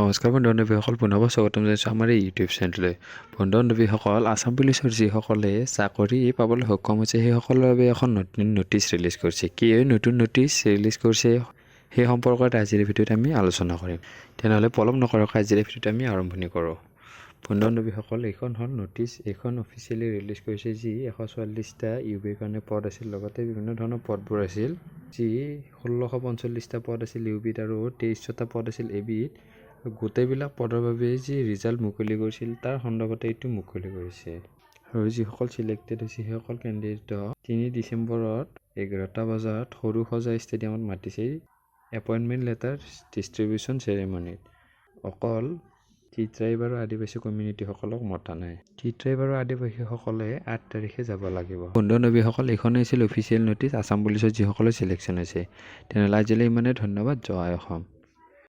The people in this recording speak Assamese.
নমস্কাৰ বন্ধু-বান্ধৱীসকল, পুনৰ স্বাগতম জনাইছোঁ আমাৰ এই ইউটিউব চেনেললৈ। বন্ধু-বান্ধৱীসকল, আছাম পুলিচৰ যিসকলে চাকৰি পাবলৈ সক্ষম হৈছে সেইসকলৰ বাবে এখন নতুন নটিচ ৰিলিজ কৰিছে। কি এই নতুন নটিচ ৰিলিজ কৰিছে সেই সম্পৰ্কত আজিৰ ভিডিঅ'ত আমি আলোচনা কৰিম। তেনেহ'লে পলম নকৰাকৈ আজিৰ ভিডিঅ'ত আমি আৰম্ভণি কৰোঁ। বন্ধু-বান্ধৱীসকল, এইখন হ'ল নটিচ। এইখন অফিচিয়েলি ৰিলিজ কৰিছে যি 144টা ইউবিৰ কাৰণে পদ আছিল, লগতে বিভিন্ন ধৰণৰ পদবোৰ আছিল যি 1645টা পদ আছিল ইউবিত আৰু 2300টা পদ আছিল এবিত। গোটেইবিলাক পদৰ বাবে যি ৰিজাল্ট মুকলি কৰিছিল তাৰ সন্দৰ্ভতে এইটো মুকলি কৰিছে। আৰু যিসকল চিলেক্টেড হৈছে সেইসকল কেণ্ডিডেটক 3 ডিচেম্বৰত 11টা বজাত সৰুসজাই ষ্টেডিয়ামত মাতিছে এপইণ্টমেণ্ট লেটাৰ ডিষ্ট্ৰিবিউশ্যন চেৰেমনীত। অকল টি ট্ৰাইব আৰু আদিবাসী কমিউনিটিসকলক মতা নাই। টি ট্ৰাইব আৰু আদিবাসীসকলে 8 তাৰিখে যাব লাগিব। বন্ধু-বান্ধৱীসকল, এইখনেই আছিল অফিচিয়েল নটিচ আছাম পুলিচৰ যিসকলৰ চিলেকশ্যন হৈছে। তেনেহ'লে আজিলৈ ইমানে। ধন্যবাদ। জয় অসম।